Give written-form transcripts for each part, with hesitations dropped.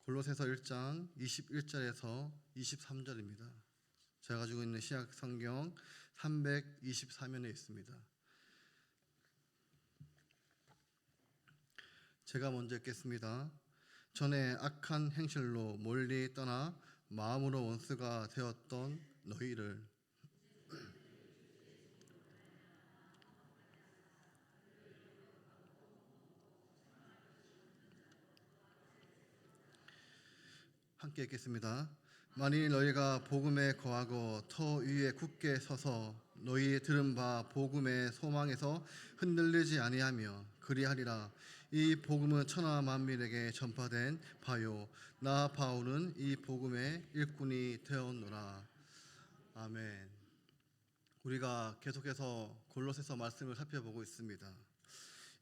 골로새서 1장 21절에서 23절입니다. 제가 가지고 있는 신약 성경 324면에 있습니다. 제가 먼저 읽겠습니다. 전에 악한 행실로 멀리 떠나 마음으로 원수가 되었던 너희를 함께 읽겠습니다. 만일 너희가 복음에 거하고 터 위에 굳게 서서 너희 들은 바 복음의 소망에서 흔들리지 아니하며 그리하리라. 이 복음은 천하 만민에게 전파된 바요 나 바울은 이 복음의 일꾼이 되었노라. 아멘. 우리가 계속해서 골로새서 말씀을 살펴보고 있습니다.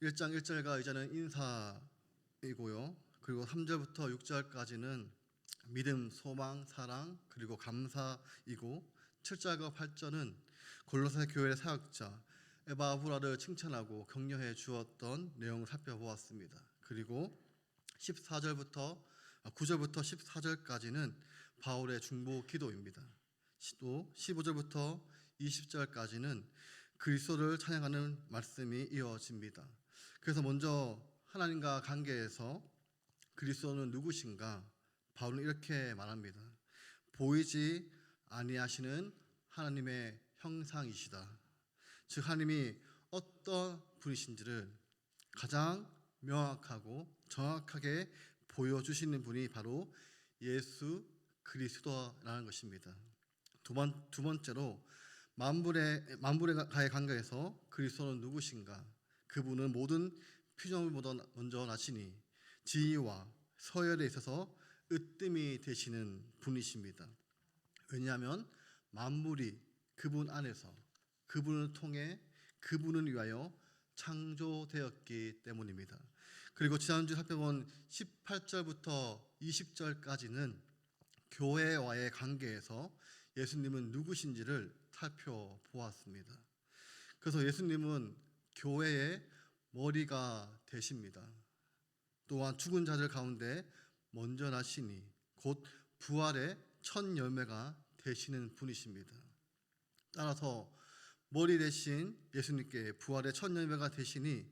1장 1절과 이제는 인사이고요. 그리고 3절부터 6절까지는 믿음, 소망, 사랑, 그리고 감사이고 7절과 8절은 골로새 교회의 사역자 에바브라를 칭찬하고 격려해 주었던 내용을 살펴보았습니다. 그리고 9절부터 14절까지는 바울의 중보 기도입니다. 또 15절부터 20절까지는 그리스도를 찬양하는 말씀이 이어집니다. 그래서 먼저 하나님과 관계에서 그리스도는 누구신가? 바울은 이렇게 말합니다. 보이지 아니하시는 하나님의 형상이시다. 즉 하나님이 어떤 분이신지를 가장 명확하고 정확하게 보여주시는 분이 바로 예수 그리스도라는 것입니다. 두 번째로 만물과의 관계에서 그리스도는 누구신가? 그분은 모든 피조물보다 먼저 나시니 지위와 서열에 있어서 으뜸이 되시는 분이십니다. 왜냐하면 만물이 그분 안에서 그분을 통해 그분을 위하여 창조되었기 때문입니다. 그리고 지난주 살펴본 18절부터 20절까지는 교회와의 관계에서 예수님은 누구신지를 살펴보았습니다. 그래서 예수님은 교회의 머리가 되십니다. 또한 죽은 자들 가운데 먼저 나시니 곧 부활의 첫 열매가 되시는 분이십니다. 따라서 머리 대신 예수님께 부활의 첫 열매가 되시니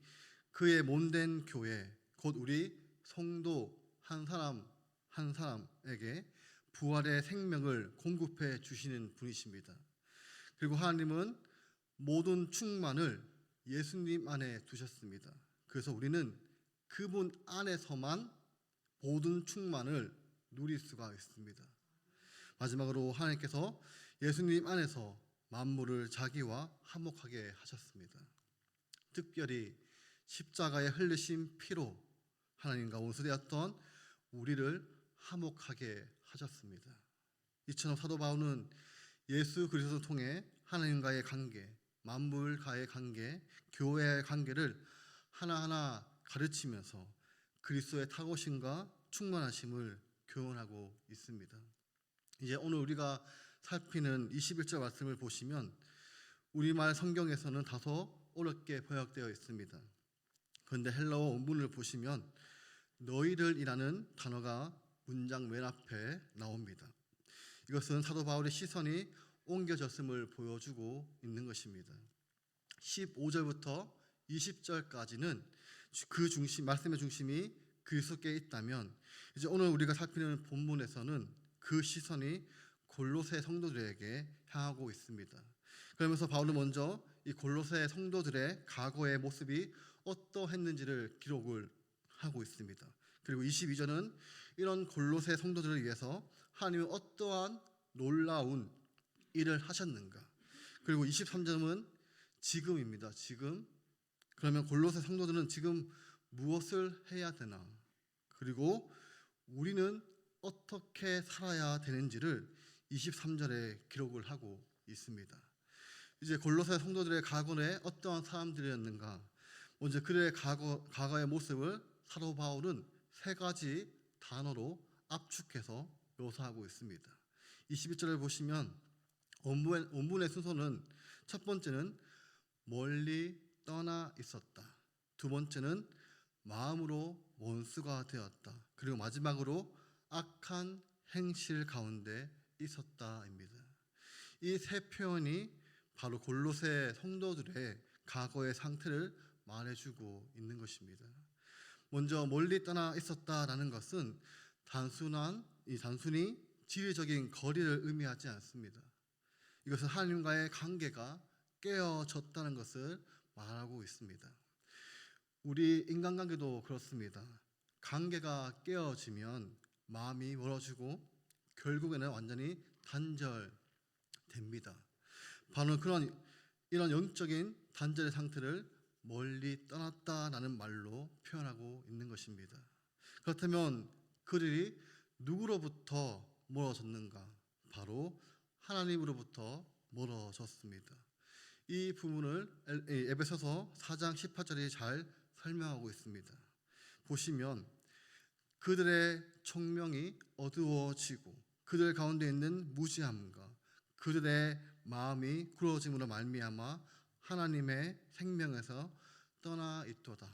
그의 몸된 교회 곧 우리 성도 한 사람 한 사람에게 부활의 생명을 공급해 주시는 분이십니다. 그리고 하나님은 모든 충만을 예수님 안에 두셨습니다. 그래서 우리는 그분 안에서만 모든 충만을 누릴 수가 있습니다. 마지막으로 하나님께서 예수님 안에서 만물을 자기와 화목하게 하셨습니다. 특별히 십자가에 흘리신 피로 하나님과 원수되었던 우리를 화목하게 하셨습니다. 이처럼 사도 바울은 예수 그리스도를 통해 하나님과의 관계, 만물과의 관계, 교회의 관계를 하나하나 가르치면서 그리스도의 탁오심과 충만하심을 교훈하고 있습니다. 이제 오늘 우리가 살피는 21절 말씀을 보시면 우리말 성경에서는 다소 어렵게 번역되어 있습니다. 그런데 헬라어 원문을 보시면 너희들이라는 단어가 문장 맨 앞에 나옵니다. 이것은 사도 바울의 시선이 옮겨졌음을 보여주고 있는 것입니다. 15절부터 20절까지는 그 말씀의 중심이 그리스도께 있다면 이제 오늘 우리가 살피는 본문에서는 그 시선이 골로새 성도들에게 향하고 있습니다. 그러면서 바울은 먼저 이 골로새 성도들의 과거의 모습이 어떠했는지를 기록을 하고 있습니다. 그리고 22절은 이런 골로새 성도들을 위해서 하나님은 어떠한 놀라운 일을 하셨는가. 그리고 23절은 지금입니다. 지금. 그러면 골로새 성도들은 지금 무엇을 해야 되나? 그리고 우리는 어떻게 살아야 되는지를 23절에 기록을 하고 있습니다. 이제 골로새 성도들의 과거에 어떠한 사람들이었는가? 먼저 그들의 과거의 모습을 사도 바울은 세 가지 단어로 압축해서 묘사하고 있습니다. 21절을 보시면 원문의 순서는 첫 번째는 멀리 떠나 있었다. 두 번째는 마음으로 원수가 되었다. 그리고 마지막으로 악한 행실 가운데 있었다입니다. 이 세 표현이 바로 골로새 성도들의 과거의 상태를 말해주고 있는 것입니다. 먼저 멀리 떠나 있었다라는 것은 단순히 지리적인 거리를 의미하지 않습니다. 이것은 하나님과의 관계가 깨어졌다는 것을 말하고 있습니다. 우리 인간관계도 그렇습니다. 관계가 깨어지면 마음이 멀어지고 결국에는 완전히 단절됩니다. 바로 이런 영적인 단절의 상태를 멀리 떠났다라는 말로 표현하고 있는 것입니다. 그렇다면 그들이 누구로부터 멀어졌는가? 바로 하나님으로부터 멀어졌습니다. 이 부분을 에베소서 4장 18절이 잘 설명하고 있습니다. 보시면 그들의 총명이 어두워지고 그들 가운데 있는 무지함과 그들의 마음이 굳어짐으로 말미암아 하나님의 생명에서 떠나 있도다.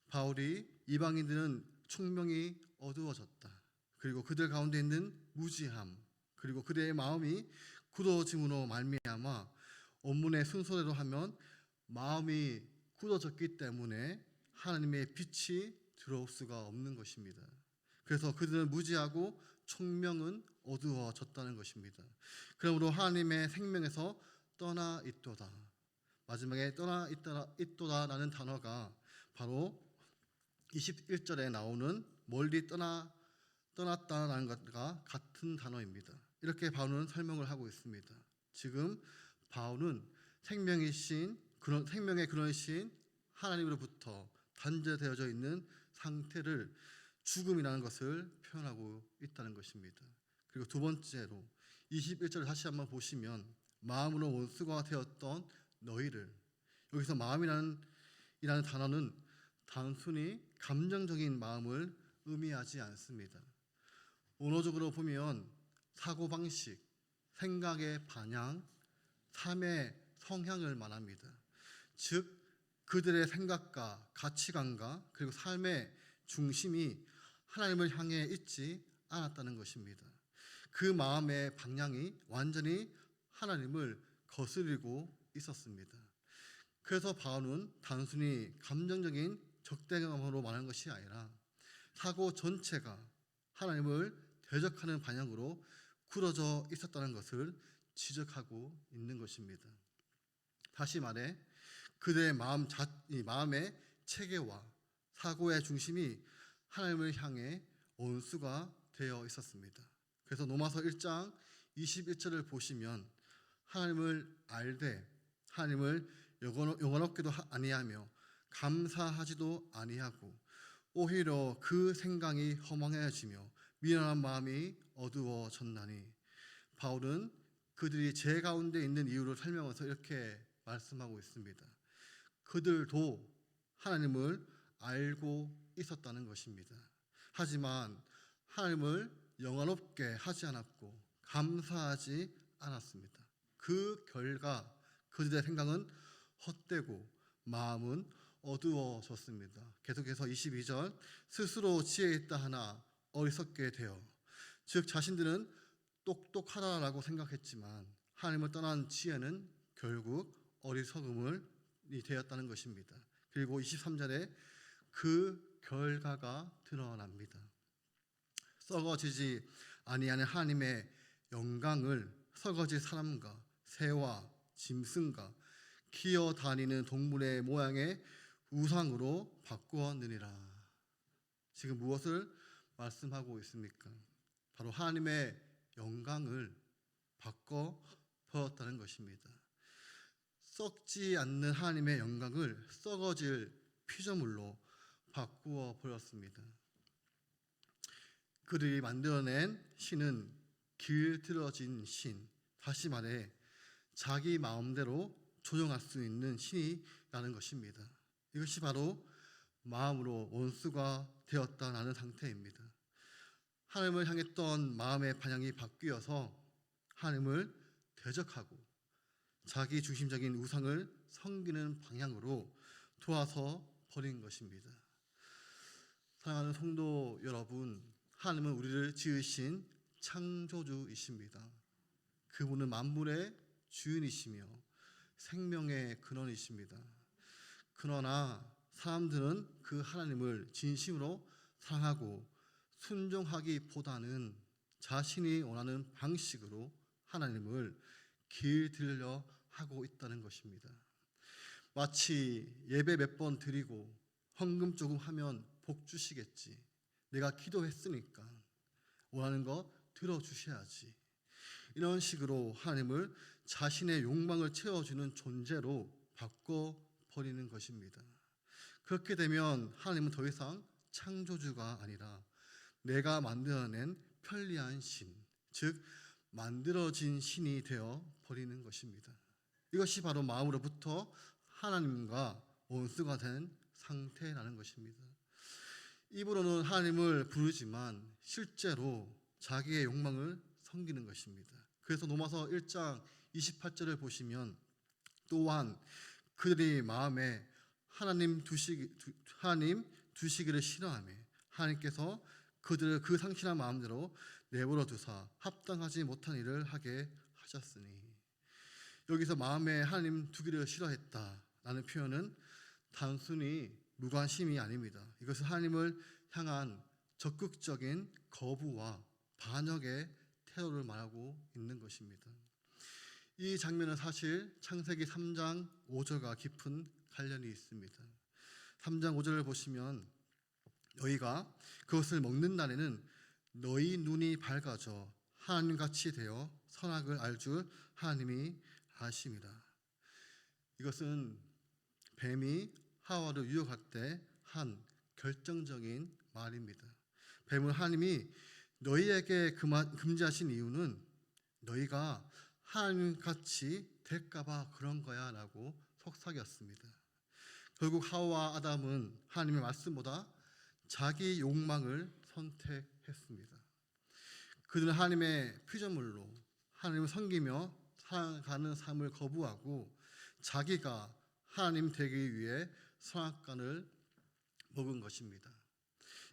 바울이 이방인들은 총명이 어두워졌다. 그리고 그들 가운데 있는 무지함, 그리고 그들의 마음이 굳어짐으로 말미암아 원문의 순서대로 하면 마음이 굳어졌기 때문에 하나님의 빛이 들어올 수가 없는 것입니다. 그래서 그들은 무지하고 총명은 어두워졌다는 것입니다. 그러므로 하나님의 생명에서 떠나 있도다. 마지막에 떠나 있도다라는 단어가 바로 21절에 나오는 멀리 떠났다라는 것과 같은 단어입니다. 이렇게 바울은 설명을 하고 있습니다. 지금 바울은 생명의 근원이신 하나님으로부터 단절되어져 있는 상태를 죽음이라는 것을 표현하고 있다는 것입니다. 그리고 두 번째로 21절을 다시 한번 보시면 마음으로 원수가 되었던 너희를, 여기서 마음이라는 단어는 단순히 감정적인 마음을 의미하지 않습니다. 언어적으로 보면 사고방식, 생각의 방향, 삶의 성향을 말합니다. 즉 그들의 생각과 가치관과 그리고 삶의 중심이 하나님을 향해 있지 않았다는 것입니다. 그 마음의 방향이 완전히 하나님을 거스르고 있었습니다. 그래서 바울은 단순히 감정적인 적대감으로 말하는 것이 아니라 사고 전체가 하나님을 대적하는 방향으로 굳어져 있었다는 것을 지적하고 있는 것입니다. 다시 말해 그들의 마음의 체계와 사고의 중심이 하나님을 향해 원수가 되어 있었습니다. 그래서 로마서 1장 21절을 보시면 하나님을 알되 하나님을 영원롭게도 아니하며 감사하지도 아니하고 오히려 그 생각이 허망해지며 미련한 마음이 어두워졌나니, 바울은 그들이 죄 가운데 있는 이유를 설명해서 이렇게 말씀하고 있습니다. 그들도 하나님을 알고 있었다는 것입니다. 하지만 하나님을 영원롭게 하지 않았고 감사하지 않았습니다. 그 결과 그들의 생각은 헛되고 마음은 어두워졌습니다. 계속해서 22절 스스로 지혜 있다 하나 어리석게 되어, 즉 자신들은 똑똑하다라고 생각했지만 하나님을 떠난 지혜는 결국 어리석음이 되었다는 것입니다. 그리고 23절에 그 결과가 드러납니다. 썩어지지 아니하는 하나님의 영광을 썩어질 사람과 새와 짐승과 기어다니는 동물의 모양의 우상으로 바꾸었느니라. 지금 무엇을 말씀하고 있습니까? 바로 하나님의 영광을 바꿔 버렸다는 것입니다. 썩지 않는 하나님의 영광을 썩어질 피조물로 바꾸어 버렸습니다. 그들이 만들어낸 신은 길들여진 신, 다시 말해 자기 마음대로 조정할 수 있는 신이라는 것입니다. 이것이 바로 마음으로 원수가 되었다는 상태입니다. 하나님을 향했던 마음의 방향이 바뀌어서 하나님을 대적하고 자기 중심적인 우상을 섬기는 방향으로 도와서 버린 것입니다. 사랑하는 성도 여러분, 하나님은 우리를 지으신 창조주이십니다. 그분은 만물의 주인이시며 생명의 근원이십니다. 그러나 사람들은 그 하나님을 진심으로 사랑하고 순종하기보다는 자신이 원하는 방식으로 하나님을 길들여 하고 있다는 것입니다. 마치 예배 몇 번 드리고 헌금 조금 하면 복 주시겠지. 내가 기도했으니까 원하는 거 들어주셔야지. 이런 식으로 하나님을 자신의 욕망을 채워주는 존재로 바꿔버리는 것입니다. 그렇게 되면 하나님은 더 이상 창조주가 아니라 내가 만들어낸 편리한 신, 즉 만들어진 신이 되어 버리는 것입니다. 이것이 바로 마음으로부터 하나님과 원수가 된 상태라는 것입니다. 입으로는 하나님을 부르지만 실제로 자기의 욕망을 섬기는 것입니다. 그래서 로마서 1장 28절을 보시면 또한 그들이 마음에 하나님 두시기를 싫어하며 하나님께서 그들을 그 상실한 마음대로 내버려 두사 합당하지 못한 일을 하게 하셨으니, 여기서 마음에 하나님 두기를 싫어했다라는 표현은 단순히 무관심이 아닙니다. 이것은 하나님을 향한 적극적인 거부와 반역의 태도를 말하고 있는 것입니다. 이 장면은 사실 창세기 3장 5절과 깊은 관련이 있습니다. 3장 5절을 보시면 너희가 그것을 먹는 날에는 너희 눈이 밝아져 하나님같이 되어 선악을 알 줄 하나님이 아심이라. 이것은 뱀이 하와를 유혹할 때 한 결정적인 말입니다. 뱀은 하나님이 너희에게 금지하신 이유는 너희가 하나님같이 될까봐 그런 거야 라고 속삭였습니다. 결국 하와와 아담은 하나님의 말씀보다 자기 욕망을 선택했습니다. 그들은 하나님의 피조물로 하나님을 섬기며 살아가는 삶을 거부하고 자기가 하나님 되기 위해 선악간을 먹은 것입니다.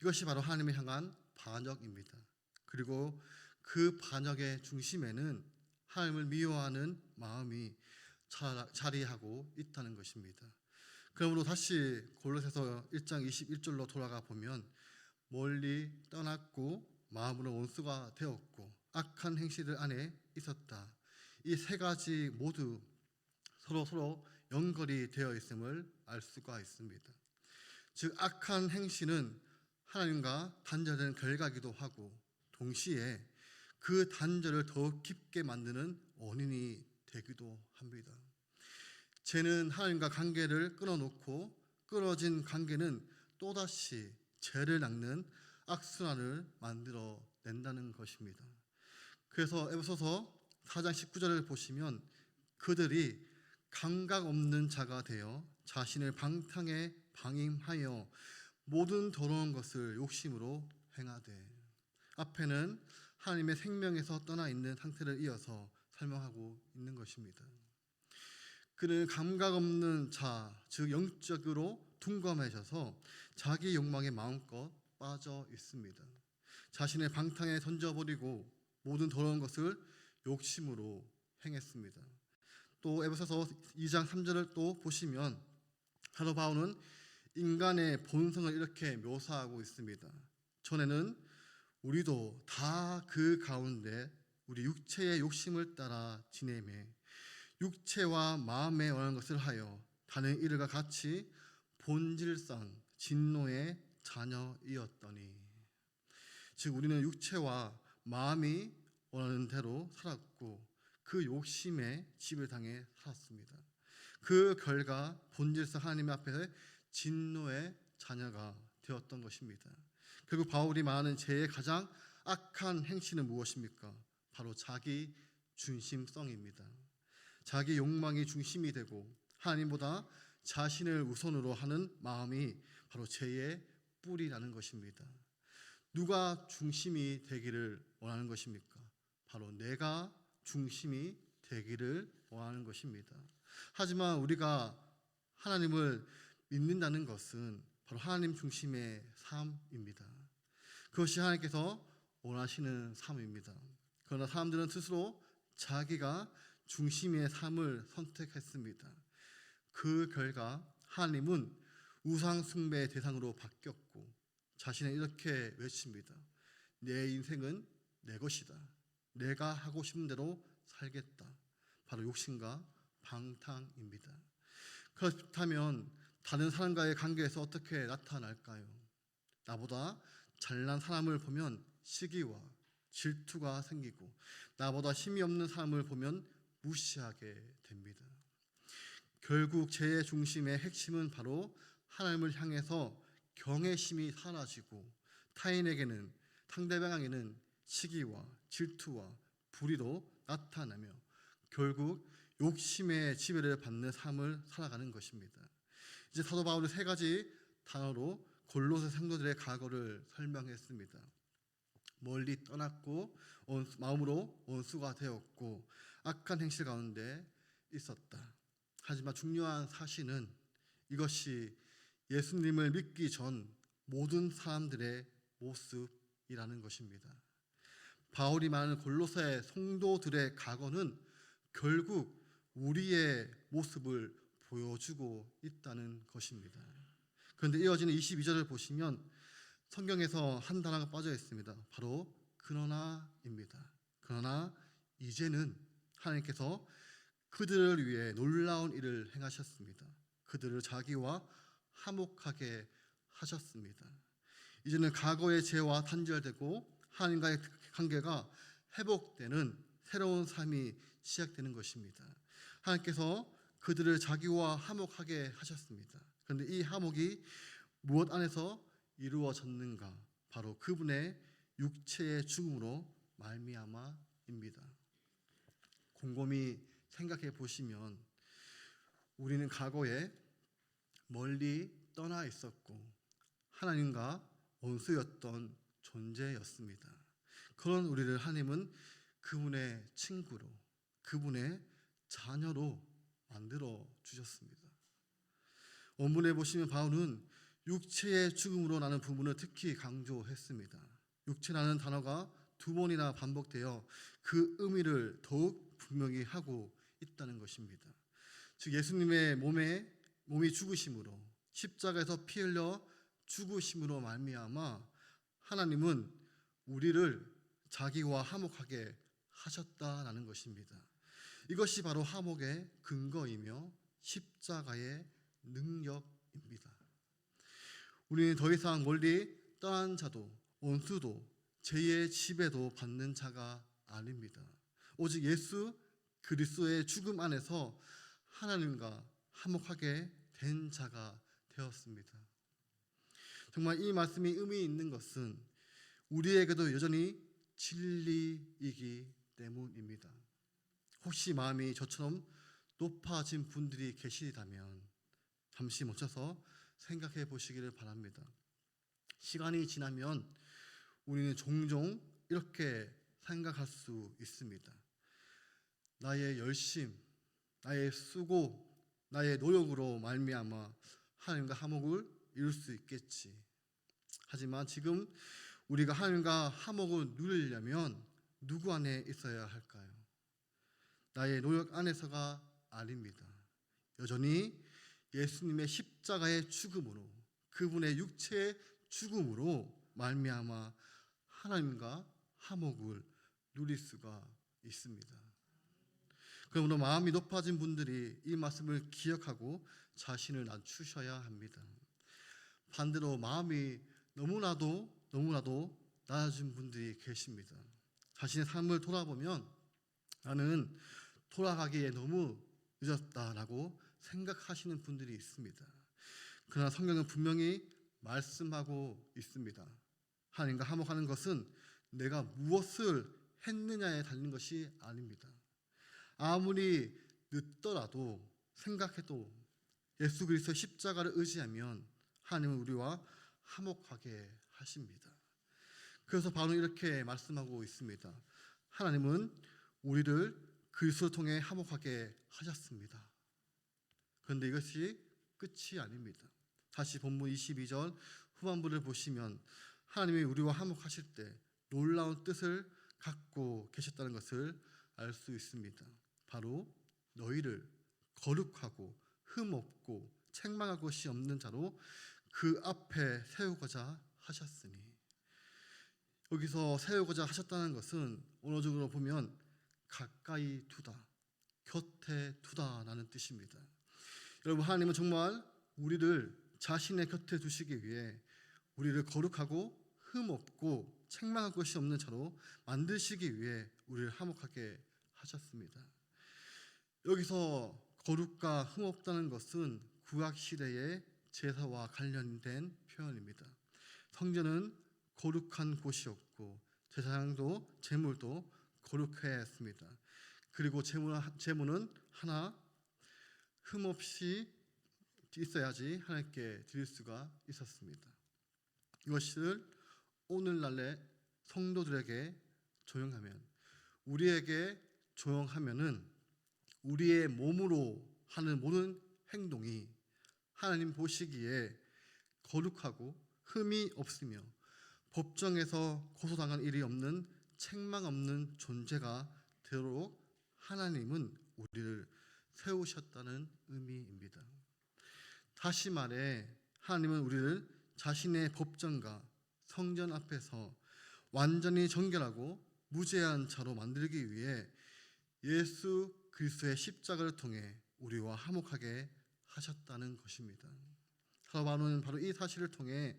이것이 바로 하나님을 향한 반역입니다. 그리고 그 반역의 중심에는 하나님을 미워하는 마음이 자리하고 있다는 것입니다. 그러므로 다시 골로새서 1장 21절로 돌아가 보면 멀리 떠났고 마음으로 원수가 되었고 악한 행실들 안에 있었다. 이 세 가지 모두 서로 연결이 되어 있음을 알 수가 있습니다. 즉 악한 행실은 하나님과 단절된 결과이기도 하고 동시에 그 단절을 더욱 깊게 만드는 원인이 되기도 합니다. 죄는 하나님과 관계를 끊어놓고 끊어진 관계는 또다시 죄를 낳는 악순환을 만들어낸다는 것입니다. 그래서 에베소서 4장 19절을 보시면 그들이 감각 없는 자가 되어 자신을 방탕에 방임하여 모든 더러운 것을 욕심으로 행하되, 앞에는 하나님의 생명에서 떠나 있는 상태를 이어서 설명하고 있는 것입니다. 그는 감각 없는 자, 즉 영적으로 둔감해져서 자기 욕망에 마음껏 빠져 있습니다. 자신의 방탕에 던져버리고 모든 더러운 것을 욕심으로 행했습니다. 또 에베소서 2장 3절을 또 보시면 사도 바울은 인간의 본성을 이렇게 묘사하고 있습니다. 전에는 우리도 다 그 가운데 우리 육체의 욕심을 따라 지내매 육체와 마음에 원하는 것을 하여 다른 이들과 같이 본질상 진노의 자녀이었더니, 즉 우리는 육체와 마음이 원하는 대로 살았고 그 욕심에 집을 당해 살았습니다. 그 결과 본질상 하나님 앞에 진노의 자녀가 되었던 것입니다. 결국 바울이 말하는 죄의 가장 악한 행실은 무엇입니까? 바로 자기 중심성입니다. 자기 욕망이 중심이 되고 하나님보다 자신을 우선으로 하는 마음이 바로 죄의 뿌리라는 것입니다. 누가 중심이 되기를 원하는 것입니까? 바로 내가 중심이 되기를 원하는 것입니다. 하지만 우리가 하나님을 믿는다는 것은 바로 하나님 중심의 삶입니다. 그것이 하나님께서 원하시는 삶입니다. 그러나 사람들은 스스로 자기가 중심의 삶을 선택했습니다. 그 결과 하나님은 우상 숭배의 대상으로 바뀌었고 자신은 이렇게 외칩니다. 내 인생은 내 것이다. 내가 하고 싶은 대로 살겠다. 바로 욕심과 방탕입니다. 그렇다면 다른 사람과의 관계에서 어떻게 나타날까요? 나보다 잘난 사람을 보면 시기와 질투가 생기고 나보다 힘이 없는 사람을 보면 무시하게 됩니다. 결국 죄의 중심의 핵심은 바로 하나님을 향해서 경외심이 사라지고 타인에게는 상대방에게는 시기와 질투와 불의로 나타나며 결국 욕심의 지배를 받는 삶을 살아가는 것입니다. 이제 사도 바울이 세 가지 단어로 골로새 성도들의 과거를 설명했습니다. 멀리 떠났고 마음으로 원수가 되었고 악한 행실 가운데 있었다. 하지만 중요한 사실은 이것이 예수님을 믿기 전 모든 사람들의 모습이라는 것입니다. 바울이 말하는 골로새 성도들의 과거는 결국 우리의 모습을 보여주고 있다는 것입니다. 그런데 이어지는 22절을 보시면 성경에서 한 단어가 빠져 있습니다. 바로 그러나입니다. 그러나 이제는 하나님께서 그들을 위해 놀라운 일을 행하셨습니다. 그들을 자기와 화목하게 하셨습니다. 이제는 과거의 죄와 단절되고 하나님과의 관계가 회복되는 새로운 삶이 시작되는 것입니다. 하나님께서 그들을 자기와 화목하게 하셨습니다. 그런데 이 화목이 무엇 안에서 이루어졌는가? 바로 그분의 육체의 죽음으로 말미암아입니다. 곰곰이 생각해 보시면 우리는 과거에 멀리 떠나 있었고 하나님과 원수였던 존재였습니다. 그런 우리를 하나님은 그분의 친구로, 그분의 자녀로 만들어 주셨습니다. 원문에 보시면 바울은 육체의 죽음으로 나는 부분을 특히 강조했습니다. 육체라는 단어가 두 번이나 반복되어 그 의미를 더욱 분명히 하고 있다는 것입니다. 즉 예수님의 몸이 죽으심으로 십자가에서 피 흘려 죽으심으로 말미암아 하나님은 우리를 자기와 화목하게 하셨다라는 것입니다. 이것이 바로 화목의 근거이며 십자가의 능력입니다. 우리는 더 이상 멀리 떠난 자도 원수도 죄의 지배도 받는 자가 아닙니다. 오직 예수 그리스도의 죽음 안에서 하나님과 화목하게 된 자가 되었습니다. 정말 이 말씀이 의미 있는 것은 우리에게도 여전히 진리이기 때문입니다. 혹시 마음이 저처럼 높아진 분들이 계시다면 잠시 멈춰서 생각해 보시기를 바랍니다. 시간이 지나면 우리는 종종 이렇게 생각할 수 있습니다. 나의 열심, 나의 수고, 나의 노력으로 말미암아 하나님과 화목을 이룰 수 있겠지. 하지만 지금 우리가 하나님과 화목을 누리려면 누구 안에 있어야 할까요? 나의 노력 안에서가 아닙니다. 여전히 예수님의 십자가의 죽음으로 그분의 육체의 죽음으로 말미암아 하나님과 화목을 누릴 수가 있습니다. 그러므로 마음이 높아진 분들이 이 말씀을 기억하고 자신을 낮추셔야 합니다. 반대로 마음이 너무나도 낮아진 분들이 계십니다. 자신의 삶을 돌아보면 나는 돌아가기에 너무 늦었다라고 생각하시는 분들이 있습니다. 그러나 성경은 분명히 말씀하고 있습니다. 하나님과 화목하는 것은 내가 무엇을 했느냐에 달린 것이 아닙니다. 아무리 늦더라도 생각해도 예수 그리스도의 십자가를 의지하면 하나님은 우리와 화목하게 하십니다. 그래서 바로 이렇게 말씀하고 있습니다. 하나님은 우리를 그리스도를 통해 화목하게 하셨습니다. 그런데 이것이 끝이 아닙니다. 다시 본문 22절 후반부를 보시면 하나님이 우리와 화목하실 때 놀라운 뜻을 갖고 계셨다는 것을 알 수 있습니다. 바로 너희를 거룩하고 흠없고 책망할 것이 없는 자로 그 앞에 세우고자 하셨으니, 여기서 세우고자 하셨다는 것은 언어적으로 보면 가까이 두다, 곁에 두다라는 뜻입니다. 여러분, 하나님은 정말 우리를 자신의 곁에 두시기 위해 우리를 거룩하고 흠없고 책망할 것이 없는 자로 만드시기 위해 우리를 화목하게 하셨습니다. 여기서 거룩과 흠없다는 것은 구약 시대의 제사와 관련된 표현입니다. 성전은 거룩한 곳이었고 제사장도 제물도 거룩해야 했습니다. 그리고 제물은 하나 흠없이 있어야지 하나님께 드릴 수가 있었습니다. 이것을 오늘날의 성도들에게 적용하면, 우리에게 적용하면은 우리의 몸으로 하는 모든 행동이 하나님 보시기에 거룩하고 흠이 없으며 법정에서 고소당한 일이 없는 책망 없는 존재가 되도록 하나님은 우리를 세우셨다는 의미입니다. 다시 말해 하나님은 우리를 자신의 법정과 성전 앞에서 완전히 정결하고 무죄한 자로 만들기 위해 예수 그리스도의 십자가를 통해 우리와 화목하게 하셨다는 것입니다. 사도 바울은 바로 이 사실을 통해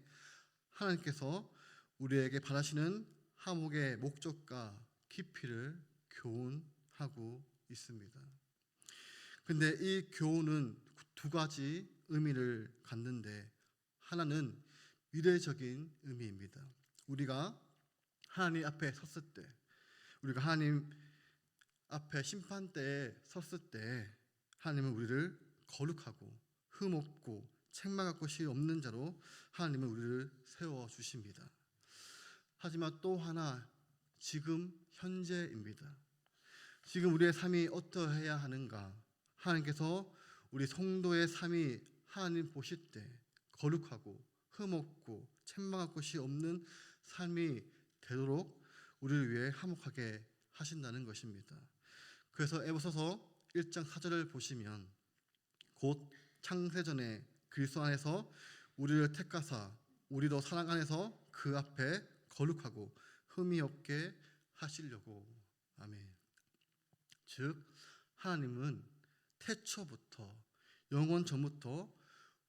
하나님께서 우리에게 바라시는 화목의 목적과 깊이를 교훈하고 있습니다. 근데 이 교훈은 두 가지 의미를 갖는데, 하나는 미래적인 의미입니다. 우리가 하나님 앞에 섰을 때, 우리가 하나님 앞에 심판대에 섰을 때 하나님은 우리를 거룩하고 흠없고 책망할 것이 없는 자로 하나님은 우리를 세워주십니다. 하지만 또 하나, 지금 현재입니다. 지금 우리의 삶이 어떠해야 하는가? 하나님께서 우리 성도의 삶이 하나님 보실 때 거룩하고 흠없고 책망할 것이 없는 삶이 되도록 우리를 위해 화목하게 하신다는 것입니다. 그래서 에베소서 1장 4절을 보시면, 곧 창세전에 그리스도 안에서 우리를 택하사 우리도 사랑 안에서 그 앞에 거룩하고 흠이 없게 하시려고. 아멘. 즉 하나님은 태초부터 영원 전부터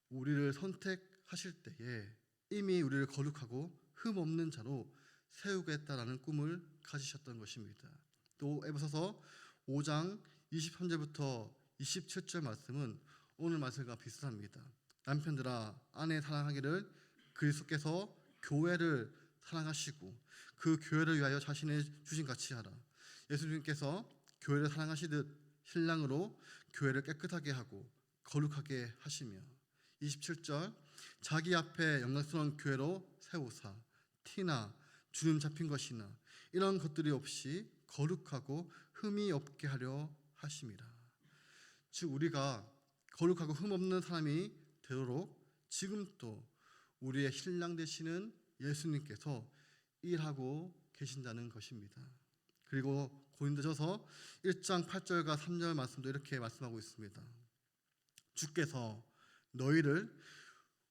우리를 선택하실 때에 이미 우리를 거룩하고 흠 없는 자로 세우겠다라는 꿈을 가지셨던 것입니다. 또 에베소서 5장 23절부터 27절 말씀은 오늘 말씀과 비슷합니다. 남편들아 아내 사랑하기를 그리스도께서 교회를 사랑하시고 그 교회를 위하여 자신의 주신 같이 하라. 예수님께서 교회를 사랑하시듯 신랑으로 교회를 깨끗하게 하고 거룩하게 하시며, 27절 자기 앞에 영광스러운 교회로 세우사 티나 주름 잡힌 것이나 이런 것들이 없이 거룩하고 흠이 없게 하려 하심이라. 즉 우리가 거룩하고 흠 없는 사람이 되도록 지금 또 우리의 신랑 되시는 예수님께서 일하고 계신다는 것입니다. 그리고 고린도전서 1장 8절과 3절 말씀도 이렇게 말씀하고 있습니다. 주께서 너희를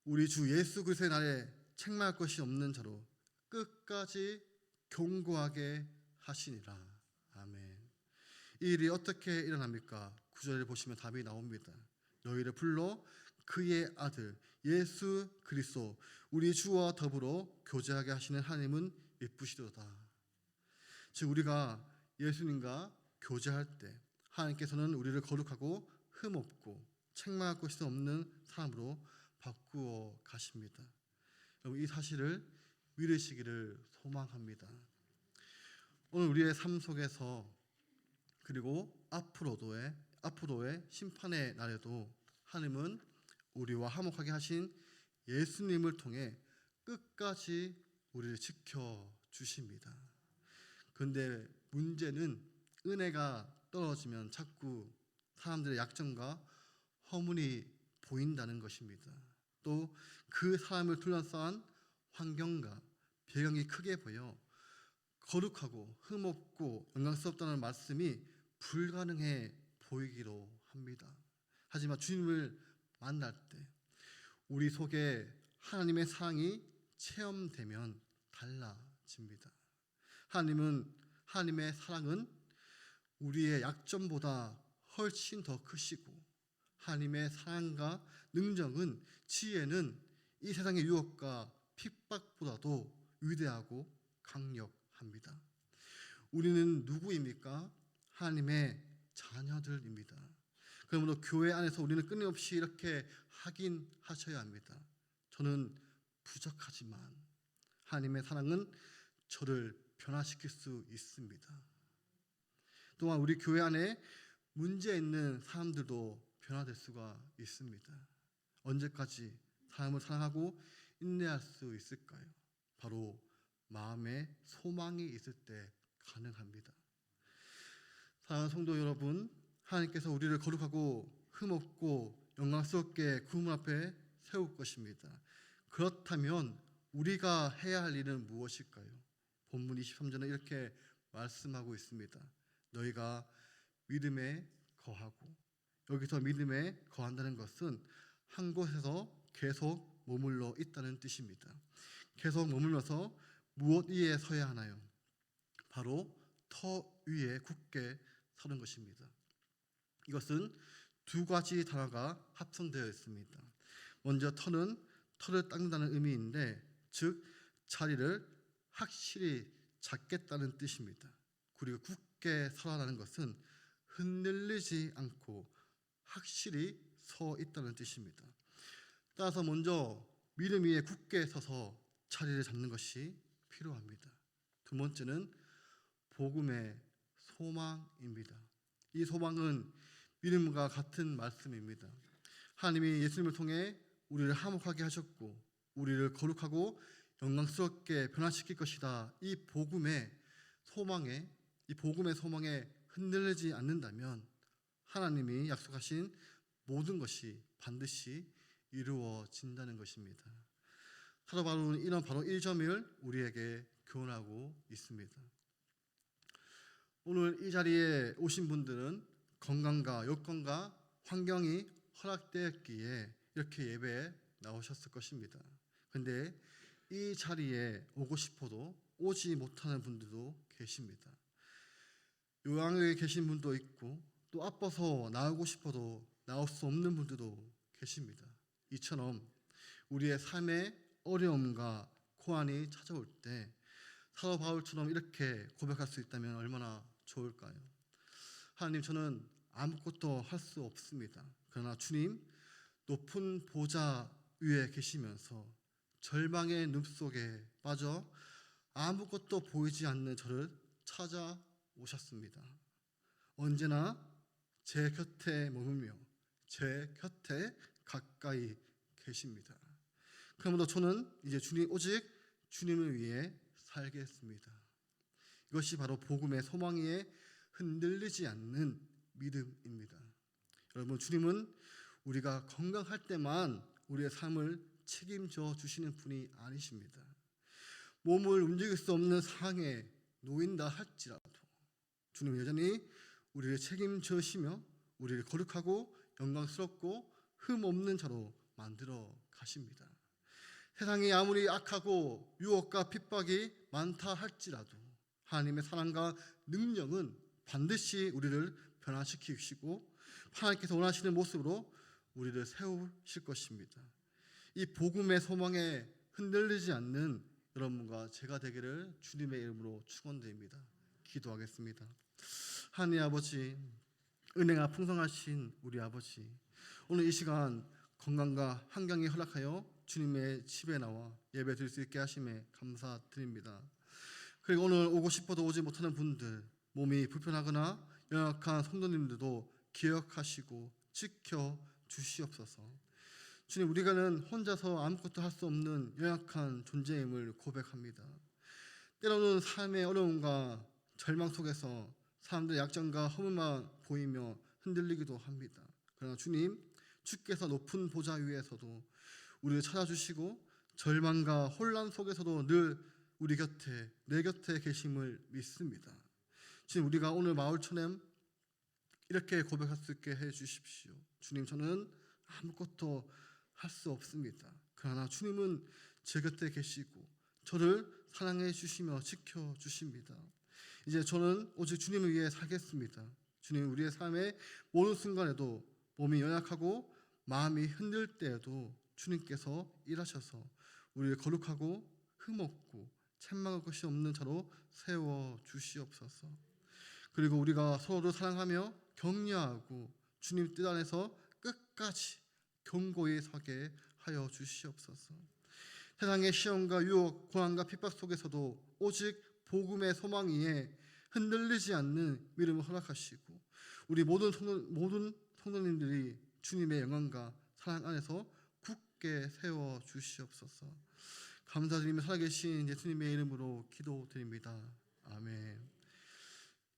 우리 주 예수 그리스도의 날에 책망할 것이 없는 자로 끝까지 견고하게 하시니라. 아멘. 이 일이 어떻게 일어납니까? 9절을 보시면 답이 나옵니다. 너희를 불러 그의 아들 예수 그리스도 우리 주와 더불어 교제하게 하시는 하나님은 예쁘시도다. 즉 우리가 예수님과 교제할 때 하나님께서는 우리를 거룩하고 흠없고 책망할 것이 없는 사람으로 바꾸어 가십니다. 여러분 이 사실을 믿으시기를 소망합니다. 오늘 우리의 삶 속에서 그리고 앞으로의 심판의 날에도 하나님은 우리와 화목하게 하신 예수님을 통해 끝까지 우리를 지켜주십니다. 그런데 문제는 은혜가 떨어지면 자꾸 사람들의 약점과 허물이 보인다는 것입니다. 또 그 사람을 둘러싼 환경과 배경이 크게 보여 거룩하고 흠없고 영광스럽다는 말씀이 불가능해 보이기도 합니다. 하지만 주님을 만날 때 우리 속에 하나님의 사랑이 체험되면 달라집니다. 하나님의 사랑은 우리의 약점보다 훨씬 더 크시고 하나님의 사랑과 능력은 지혜는 이 세상의 유혹과 핍박보다도 위대하고 강력합니다. 우리는 누구입니까? 하나님의 자녀들입니다. 그러므로 교회 안에서 우리는 끊임없이 이렇게 확인하셔야 합니다. 저는 부족하지만 하나님의 사랑은 저를 변화시킬 수 있습니다. 또한 우리 교회 안에 문제 있는 사람들도 변화될 수가 있습니다. 언제까지 사람을 사랑하고 인내할 수 있을까요? 바로 마음에 소망이 있을 때 가능합니다. 사랑하는 성도 여러분, 하나님께서 우리를 거룩하고 흠없고 영광스럽게 구름 앞에 세울 것입니다. 그렇다면 우리가 해야 할 일은 무엇일까요? 본문 23절은 이렇게 말씀하고 있습니다. 너희가 믿음에 거하고, 여기서 믿음에 거한다는 것은 한 곳에서 계속 머물러 있다는 뜻입니다. 계속 머물면서 무엇 위에 서야 하나요? 바로 터 위에 굳게 서는 것입니다. 이것은 두 가지 단어가 합성되어 있습니다. 먼저 터는 터를 닦는다는 의미인데, 즉 자리를 확실히 잡겠다는 뜻입니다. 그리고 굳게 서라는 것은 흔들리지 않고 확실히 서 있다는 뜻입니다. 따라서 먼저 믿음 위에 굳게 서서 자리를 잡는 것이 필요합니다. 두 번째는 복음의 소망입니다. 이 소망은 믿음과 같은 말씀입니다. 하나님이 예수님을 통해 우리를 화목하게 하셨고 우리를 거룩하고 영광스럽게 변화시킬 것이다. 이 복음의 소망에 흔들리지 않는다면 하나님이 약속하신 모든 것이 반드시 이루어진다는 것입니다. 사도 바울은 이런 바로 1점을 우리에게 교훈하고 있습니다. 오늘 이 자리에 오신 분들은 건강과 여건과 환경이 허락되었기에 이렇게 예배에 나오셨을 것입니다. 그런데 이 자리에 오고 싶어도 오지 못하는 분들도 계십니다. 요양에 계신 분도 있고 또 아파서 나오고 싶어도 나올 수 없는 분들도 계십니다. 이처럼 우리의 삶의 어려움과 고난이 찾아올 때 사도 바울처럼 이렇게 고백할 수 있다면 얼마나 좋을까요? 하나님, 저는 아무것도 할 수 없습니다. 그러나 주님, 높은 보좌 위에 계시면서 절망의 늪 속에 빠져 아무것도 보이지 않는 저를 찾아오셨습니다. 언제나 제 곁에 머물며 제 곁에 가까이 계십니다. 그러므로 저는 이제 오직 주님을 위해 살겠습니다. 이것이 바로 복음의 소망에 흔들리지 않는 믿음입니다. 여러분, 주님은 우리가 건강할 때만 우리의 삶을 책임져 주시는 분이 아니십니다. 몸을 움직일 수 없는 상황에 놓인다 할지라도 주님은 여전히 우리를 책임져시며 우리를 거룩하고 영광스럽고 흠없는 자로 만들어 가십니다. 세상이 아무리 악하고 유혹과 핍박이 많다 할지라도 하나님의 사랑과 능력은 반드시 우리를 변화시키시고 하나님께서 원하시는 모습으로 우리를 세우실 것입니다. 이 복음의 소망에 흔들리지 않는 여러분과 제가 되기를 주님의 이름으로 축원드립니다. 기도하겠습니다. 하나님 아버지, 은혜가 풍성하신 우리 아버지, 오늘 이 시간 건강과 환경이 허락하여 주님의 집에 나와 예배 드릴 수 있게 하심에 감사드립니다. 그리고 오늘 오고 싶어도 오지 못하는 분들, 몸이 불편하거나 연약한 성도님들도 기억하시고 지켜주시옵소서. 주님, 우리가는 혼자서 아무것도 할 수 없는 연약한 존재임을 고백합니다. 때로는 삶의 어려움과 절망 속에서 사람들의 약점과 허물만 보이며 흔들리기도 합니다. 그러나 주님, 주께서 높은 보좌 위에서도 우리를 찾아주시고 절망과 혼란 속에서도 늘 우리 곁에, 내 곁에 계심을 믿습니다. 주님, 우리가 오늘 마을처럼 이렇게 고백할 수 있게 해주십시오. 주님, 저는 아무것도 할 수 없습니다. 그러나 주님은 제 곁에 계시고 저를 사랑해 주시며 지켜 주십니다. 이제 저는 오직 주님을 위해 살겠습니다. 주님, 우리의 삶의 모든 순간에도 몸이 연약하고 마음이 흔들 때에도 주님께서 일하셔서 우리를 거룩하고 흠없고 책망할 것이 없는 자로 세워 주시옵소서. 그리고 우리가 서로를 사랑하며 격려하고 주님 뜻 안에서 끝까지 견고히 서게 하여 주시옵소서. 세상의 시험과 유혹, 고난과 핍박 속에서도 오직 복음의 소망 위에 흔들리지 않는 믿음을 허락하시고 우리 모든 성도님들이 주님의 영광과 사랑 안에서 굳게 세워 주시옵소서. 감사드리며 살아계신 예수님의 이름으로 기도드립니다. 아멘.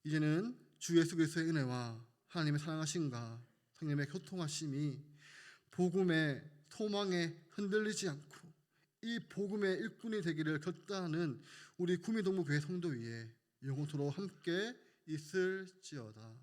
이제는 주 예수 그리스도의 은혜와 하나님의 사랑하심과 성령의 교통하심이 복음의 소망에 흔들리지 않고 이 복음의 일꾼이 되기를 결단하는 우리 구미동부교회 성도 위에 영원토록 함께 있을지어다.